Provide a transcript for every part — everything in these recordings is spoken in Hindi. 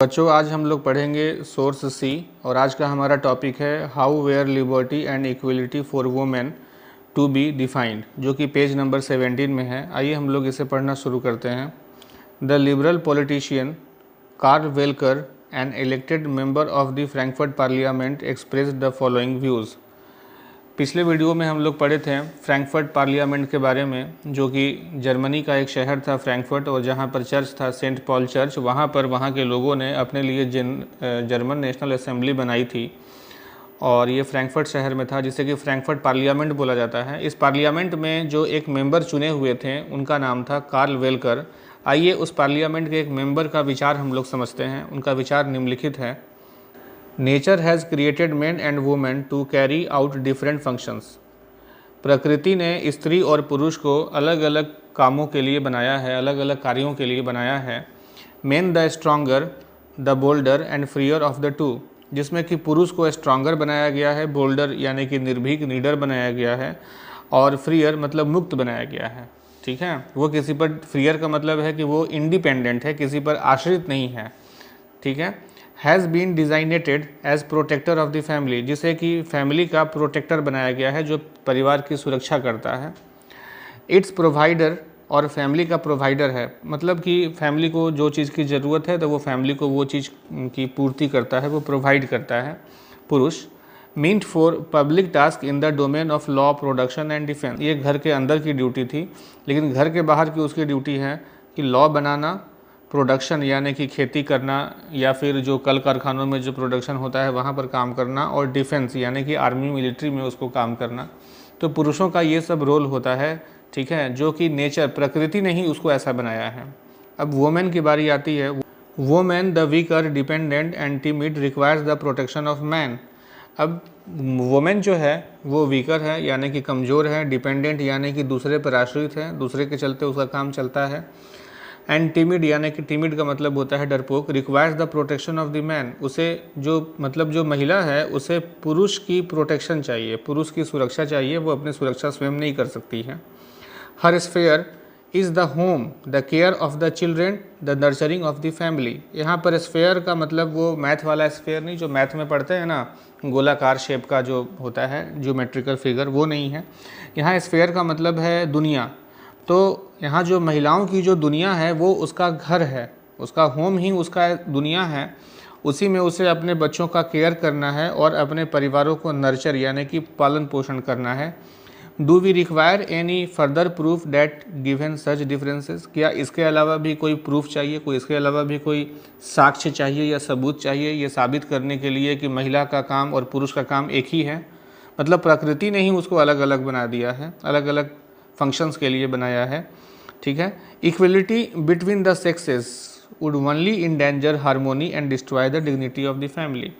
बच्चों, आज हम लोग पढ़ेंगे सोर्स सी और आज का हमारा टॉपिक है how were liberty and equality for women to be defined, जो कि पेज नंबर 17 में है। आइए हम लोग इसे पढ़ना शुरू करते हैं। The liberal politician Karl Welcker, an elected member of the Frankfurt parliament, expressed the following views. पिछले वीडियो में हम लोग पढ़े थे फ्रैंकफर्ट पार्लियामेंट के बारे में, जो कि जर्मनी का एक शहर था फ्रैंकफर्ट, और जहाँ पर चर्च था सेंट पॉल चर्च। वहाँ पर वहाँ के लोगों ने अपने लिए जर्मन नेशनल असेंबली बनाई थी और ये फ्रैंकफर्ट शहर में था, जिसे कि फ्रैंकफर्ट पार्लियामेंट बोला जाता है। इस पार्लियामेंट में जो एक मेंबर चुने हुए थे उनका नाम था कार्ल वेलकर। आइए उस पार्लियामेंट के एक मेंबर का विचार हम लोग समझते हैं। उनका विचार निम्नलिखित है। Nature has created man and women to carry out different functions. प्रकृति ने स्त्री और पुरुष को अलग अलग कामों के लिए बनाया है, अलग अलग कार्यों के लिए बनाया है। Main the stronger, the boulder and freer of the two, जिसमें कि पुरुष को स्ट्रॉन्गर बनाया गया है, बोल्डर यानी कि निर्भीक नीडर बनाया गया है, और फ्रीयर मतलब मुक्त बनाया गया है। ठीक है, वो किसी पर, फ्रीयर का मतलब है कि वो इंडिपेंडेंट है, किसी पर आश्रित नहीं है। ठीक है। Has been designated as protector of the family, जिसे कि फैमिली का प्रोटेक्टर बनाया गया है, जो परिवार की सुरक्षा करता है। इट्स प्रोवाइडर, और फैमिली का प्रोवाइडर है, मतलब कि फैमिली को जो चीज़ की ज़रूरत है तो वो फैमिली को वो चीज़ की पूर्ति करता है, वो प्रोवाइड करता है पुरुष। Meant for public task in the domain of law, production and defence, ये घर के अंदर की ड्यूटी थी, लेकिन घर के बाहर की उसकी ड्यूटी है कि लॉ बनाना, प्रोडक्शन यानी कि खेती करना, या फिर जो कल कारखानों में जो प्रोडक्शन होता है वहाँ पर काम करना, और डिफेंस यानी कि आर्मी मिलिट्री में उसको काम करना। तो पुरुषों का ये सब रोल होता है। ठीक है, जो कि नेचर, प्रकृति ने ही उसको ऐसा बनाया है। अब वुमेन की बारी आती है। Women the weaker, dependent and timid, requires the protection of man. अब वुमेन जो है वो वीकर है यानी कि कमज़ोर है, डिपेंडेंट यानी कि दूसरे पर आश्रित है, दूसरे के चलते उसका काम चलता है, एंड टिमिड यानी कि टिमिड का मतलब होता है डरपोक। Requires the protection of the man, उसे जो महिला है उसे पुरुष की प्रोटेक्शन चाहिए, पुरुष की सुरक्षा चाहिए, वो अपनी सुरक्षा स्वयं नहीं कर सकती है। Her sphere is the home, the care of the children, the nurturing of the family. यहाँ पर स्फेयर का मतलब वो मैथ वाला स्फेयर नहीं, जो मैथ में पढ़ते हैं ना, गोलाकार शेप का जो होता है ज्योमेट्रिकल फिगर, वो नहीं है। यहाँ स्फेयर का मतलब है दुनिया। तो यहाँ जो महिलाओं की जो दुनिया है वो उसका घर है, उसका होम ही उसका दुनिया है। उसी में उसे अपने बच्चों का केयर करना है और अपने परिवारों को नर्चर यानी कि पालन पोषण करना है। Do we require any further proof that given such differences, क्या इसके अलावा भी कोई प्रूफ चाहिए, कोई इसके अलावा भी कोई साक्ष्य चाहिए या सबूत चाहिए ये साबित करने के लिए कि महिला का काम और पुरुष का काम एक ही है। मतलब प्रकृति ने ही उसको अलग अलग बना दिया है, अलग अलग फंक्शंस के लिए बनाया है। ठीक है। Equality between the sexes would only endanger harmony and destroy the dignity of the family.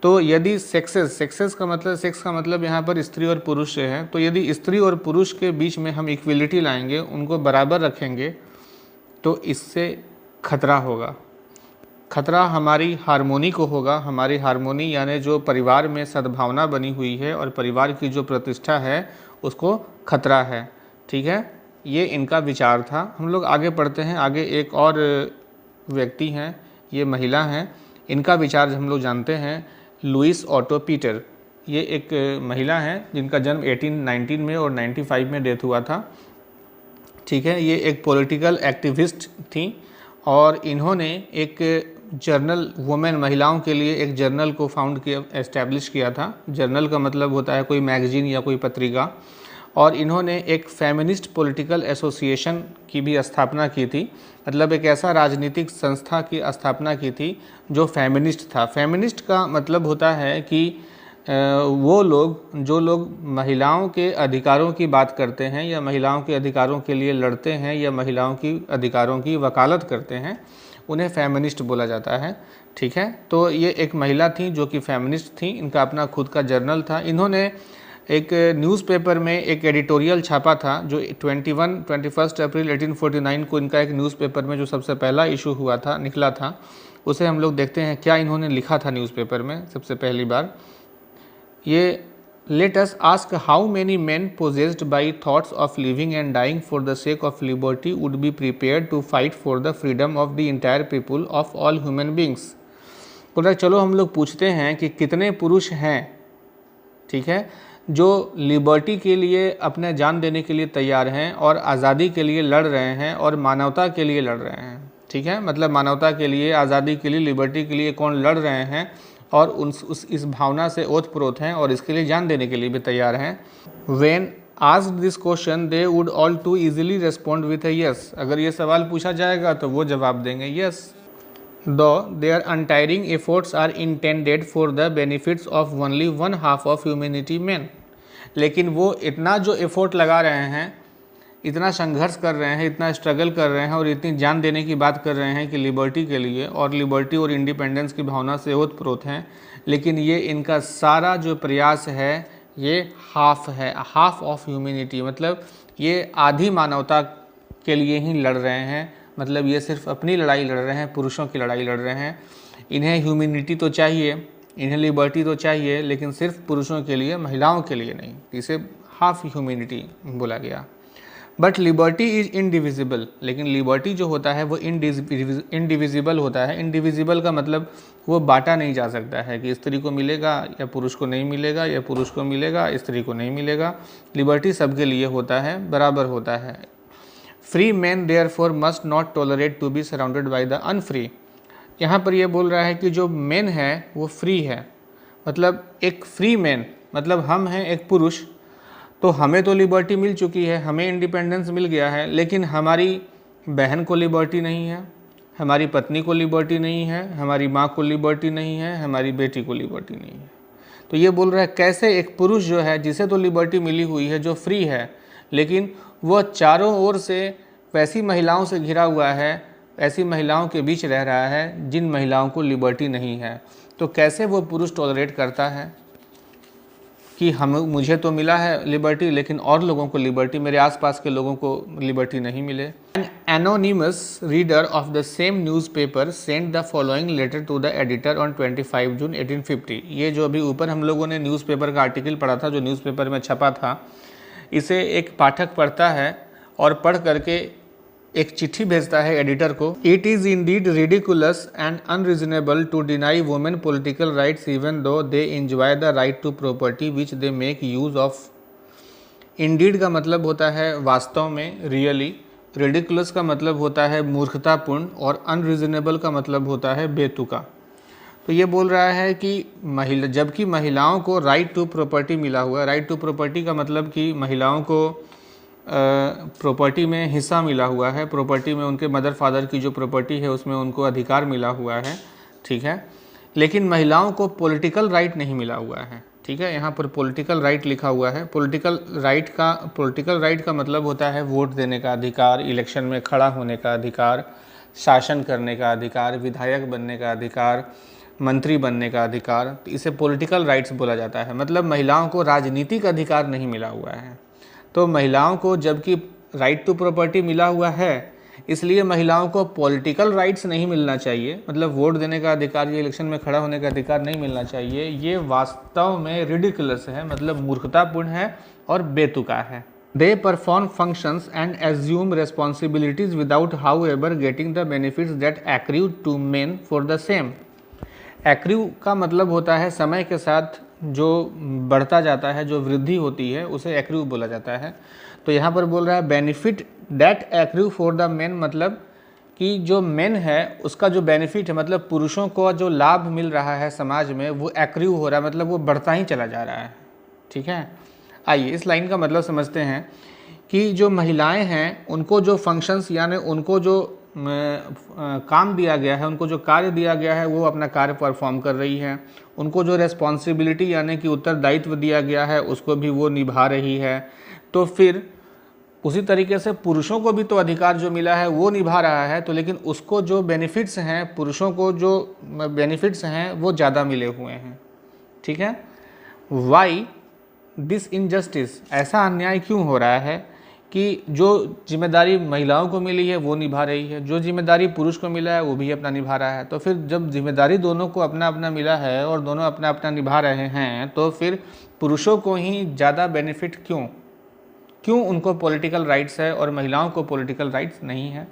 तो यदि सेक्सेस का मतलब, सेक्स का मतलब यहाँ पर स्त्री और पुरुष से है, तो यदि स्त्री और पुरुष के बीच में हम इक्वलिटी लाएंगे, उनको बराबर रखेंगे, तो इससे खतरा होगा। खतरा हमारी हार्मोनी को होगा। हमारी हार्मोनी यानी जो परिवार में सद्भावना बनी हुई है और परिवार की जो प्रतिष्ठा है उसको खतरा है। ठीक है, ये इनका विचार था। हम लोग आगे पढ़ते हैं। आगे एक और व्यक्ति हैं, ये महिला हैं, इनका विचार हम लोग जानते हैं। लुइस ऑटो पीटर, ये एक महिला हैं जिनका जन्म 1819 में और 95 में डेथ हुआ था। ठीक है, ये एक पॉलिटिकल एक्टिविस्ट थी और इन्होंने एक जर्नल, वुमेन, महिलाओं के लिए एक जर्नल को फाउंड किया, एस्टैब्लिश किया था। जर्नल का मतलब होता है कोई मैगजीन या कोई पत्रिका। और इन्होंने एक फेमिनिस्ट पॉलिटिकल एसोसिएशन की भी स्थापना की थी, मतलब एक ऐसा राजनीतिक संस्था की स्थापना की थी जो फेमिनिस्ट था। फेमिनिस्ट का मतलब होता है कि वो लोग, जो लोग महिलाओं के अधिकारों की बात करते हैं या महिलाओं के अधिकारों के लिए लड़ते हैं या महिलाओं की अधिकारों की वकालत करते हैं, उन्हें फेमिनिस्ट बोला जाता है। ठीक है, तो ये एक महिला थी जो कि फेमिनिस्ट थी। इनका अपना खुद का जर्नल था। इन्होंने एक न्यूज़पेपर में एक एडिटोरियल छापा था जो 21 अप्रैल 1849 को इनका एक न्यूज़पेपर में जो सबसे पहला इशू हुआ था, निकला था। उसे हम लोग देखते हैं क्या इन्होंने लिखा था न्यूज़पेपर में सबसे पहली बार। ये Let us ask how many men possessed by thoughts of living and dying for the sake of liberty would be prepared to fight for the freedom of the entire people of all human beings। बोल रहा चलो हम लोग पूछते हैं कि कितने पुरुष हैं, ठीक है, जो लिबर्टी के लिए अपने जान देने के लिए तैयार हैं और आज़ादी के लिए लड़ रहे हैं और मानवता के लिए लड़ रहे हैं, ठीक है, मतलब मानवता के लिए, आज़ादी के लिए, लिबर्टी के लिए कौन लड़ रहे हैं और इस भावना से ओतप्रोत हैं और इसके लिए जान देने के लिए भी तैयार हैं। When asked this question they would all too easily respond with a yes। अगर ये सवाल पूछा जाएगा तो वो जवाब देंगे yes। Though their untiring efforts are intended for the benefits of only one half of humanity men। लेकिन वो इतना जो एफर्ट लगा रहे हैं, इतना संघर्ष कर रहे हैं, इतना स्ट्रगल कर रहे हैं और इतनी जान देने की बात कर रहे हैं कि लिबर्टी के लिए और लिबर्टी और इंडिपेंडेंस की भावना से ओतप्रोत हैं, लेकिन ये इनका सारा जो प्रयास है ये हाफ है, हाफ ऑफ ह्यूमैनिटी, मतलब ये आधी मानवता के लिए ही लड़ रहे हैं, मतलब ये सिर्फ अपनी लड़ाई लड़ रहे हैं, पुरुषों की लड़ाई लड़ रहे हैं। इन्हें ह्यूमैनिटी तो चाहिए, इन्हें लिबर्टी तो चाहिए, लेकिन सिर्फ पुरुषों के लिए, महिलाओं के लिए नहीं। इसे हाफ ह्यूमैनिटी बोला गया। बट लिबर्टी इज़ इनडिविजिबल, लेकिन लिबर्टी जो होता है वो इनडिविजिबल होता है। इनडिविजिबल का मतलब वो बांटा नहीं जा सकता है कि स्त्री को मिलेगा या पुरुष को नहीं मिलेगा, या पुरुष को मिलेगा स्त्री को नहीं मिलेगा। लिबर्टी सबके लिए होता है, बराबर होता है। Free man therefore must not tolerate to be surrounded by the unfree. यहाँ पर ये बोल रहा है कि जो मैन है वो फ्री है, मतलब एक फ्री मैन, मतलब हम हैं एक पुरुष, तो हमें तो लिबर्टी मिल चुकी है, हमें इंडिपेंडेंस मिल गया है, लेकिन हमारी बहन को लिबर्टी नहीं है, हमारी पत्नी को लिबर्टी नहीं है, हमारी माँ को लिबर्टी नहीं है, हमारी बेटी को लिबर्टी नहीं है। तो ये बोल रहा है कैसे एक पुरुष जो है, जिसे तो लिबर्टी मिली हुई है, जो फ्री है, लेकिन वह चारों ओर से वैसी महिलाओं से घिरा हुआ है, ऐसी महिलाओं के बीच रह रहा है जिन महिलाओं को लिबर्टी नहीं है, तो कैसे वो पुरुष टॉलरेट करता है कि मुझे तो मिला है लिबर्टी, लेकिन और लोगों को लिबर्टी, मेरे आसपास के लोगों को लिबर्टी नहीं मिले। An anonymous reader of the same newspaper send the following letter to the editor on 25 June 1850। ये जो अभी ऊपर हम लोगों ने न्यूज़पेपर का आर्टिकल पढ़ा था, जो न्यूज़पेपर में छपा था, इसे एक पाठक पढ़ता है और पढ़ करके एक चिट्ठी भेजता है एडिटर को। It is indeed ridiculous and unreasonable to deny women political rights even though they enjoy the right to property which they make use of. Indeed का मतलब होता है वास्तव में, रियली। रिडिकुलस का मतलब होता है मूर्खतापूर्ण, और अनरीजनेबल का मतलब होता है बेतुका। तो ये बोल रहा है कि जबकि महिलाओं को राइट टू प्रॉपर्टी मिला हुआ है, राइट टू प्रॉपर्टी का मतलब कि महिलाओं को प्रॉपर्टी में हिस्सा मिला हुआ है, प्रॉपर्टी में उनके मदर फादर की जो प्रॉपर्टी है उसमें उनको अधिकार मिला हुआ है, ठीक है, लेकिन महिलाओं को पॉलिटिकल राइट नहीं मिला हुआ है, ठीक है। यहाँ पर पॉलिटिकल राइट लिखा हुआ है। पॉलिटिकल राइट का मतलब होता है वोट देने का अधिकार, इलेक्शन में खड़ा होने का अधिकार, शासन करने का अधिकार, विधायक बनने का अधिकार, मंत्री बनने का अधिकार, तो इसे पॉलिटिकल राइट्स बोला जाता है। मतलब महिलाओं को राजनीतिक अधिकार नहीं मिला हुआ है। तो महिलाओं को जबकि राइट टू प्रॉपर्टी मिला हुआ है, इसलिए महिलाओं को पॉलिटिकल राइट्स नहीं मिलना चाहिए, मतलब वोट देने का अधिकार या इलेक्शन में खड़ा होने का अधिकार नहीं मिलना चाहिए। ये वास्तव में रिडिकुलस है, मतलब मूर्खतापूर्ण है और बेतुका है। They perform functions and assume responsibilities without however getting the benefits that accrue to men for the same. Accrue का मतलब होता है समय के साथ जो बढ़ता जाता है, जो वृद्धि होती है, उसे एक्रू बोला जाता है। तो यहाँ पर बोल रहा है benefit that accrue for the main, मतलब कि जो मेन है उसका जो बेनिफिट है, मतलब पुरुषों को जो लाभ मिल रहा है समाज में, वो एक्रू हो रहा है, मतलब वो बढ़ता ही चला जा रहा है, ठीक है। आइए इस लाइन का मतलब समझते हैं कि जो महिलाएं हैं उनको जो फंक्शंस यानी उनको जो काम दिया गया है, उनको जो कार्य दिया गया है, वो अपना कार्य परफॉर्म कर रही हैं। उनको जो रेस्पॉन्सिबिलिटी यानी कि उत्तरदायित्व दिया गया है उसको भी वो निभा रही है। तो फिर उसी तरीके से पुरुषों को भी तो अधिकार जो मिला है वो निभा रहा है, तो लेकिन उसको जो बेनिफिट्स हैं, पुरुषों को जो बेनिफिट्स हैं वो ज़्यादा मिले हुए हैं, ठीक है। वाई दिस इनजस्टिस, ऐसा अन्याय क्यों हो रहा है। कि जो जिम्मेदारी महिलाओं को मिली है वो निभा रही है, जो जिम्मेदारी पुरुष को मिला है वो भी अपना निभा रहा है। तो फिर जब जिम्मेदारी दोनों को अपना अपना मिला है और दोनों अपना अपना निभा रहे हैं, तो फिर पुरुषों को ही ज़्यादा बेनिफिट क्यों उनको पॉलिटिकल राइट्स है और महिलाओं को पॉलिटिकल राइट्स नहीं है?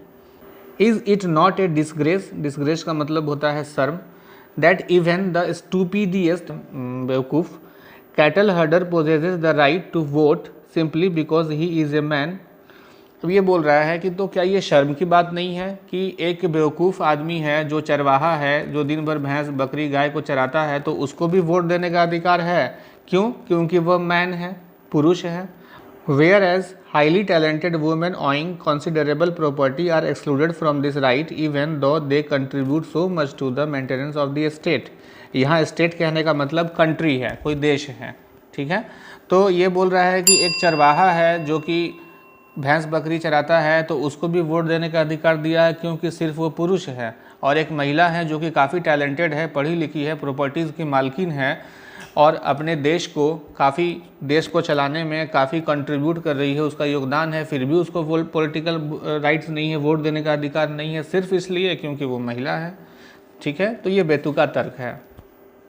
Is it not a disgrace, disgrace का मतलब होता है शर्म, दैट इवन द स्टूपिडियस्ट बेवकूफ़ cattle herder possesses the right to vote simply because he is a man. अब ये बोल रहा है कि तो क्या ये शर्म की बात नहीं है कि एक बेवकूफ़ आदमी है जो चरवाहा है, जो दिन भर भैंस बकरी गाय को चराता है, तो उसको भी वोट देने का अधिकार है? क्यों? क्योंकि वह मैन है, पुरुष है। Whereas highly talented women owing considerable property are excluded from this right even though they contribute so much to the maintenance of the state। यहाँ स्टेट कहने का मतलब कंट्री है, कोई देश है, ठीक है। तो ये बोल रहा है कि एक चरवाहा है जो कि भैंस बकरी चराता है, तो उसको भी वोट देने का अधिकार दिया है क्योंकि सिर्फ वो पुरुष है। और एक महिला है जो कि काफ़ी टैलेंटेड है, पढ़ी लिखी है, प्रॉपर्टीज़ की मालकिन है और अपने देश को चलाने में काफ़ी कंट्रीब्यूट कर रही है, उसका योगदान है, फिर भी उसको पॉलिटिकल राइट्स नहीं है, वोट देने का अधिकार नहीं है, सिर्फ इसलिए क्योंकि वो महिला है, ठीक है। तो ये बेतुका तर्क है।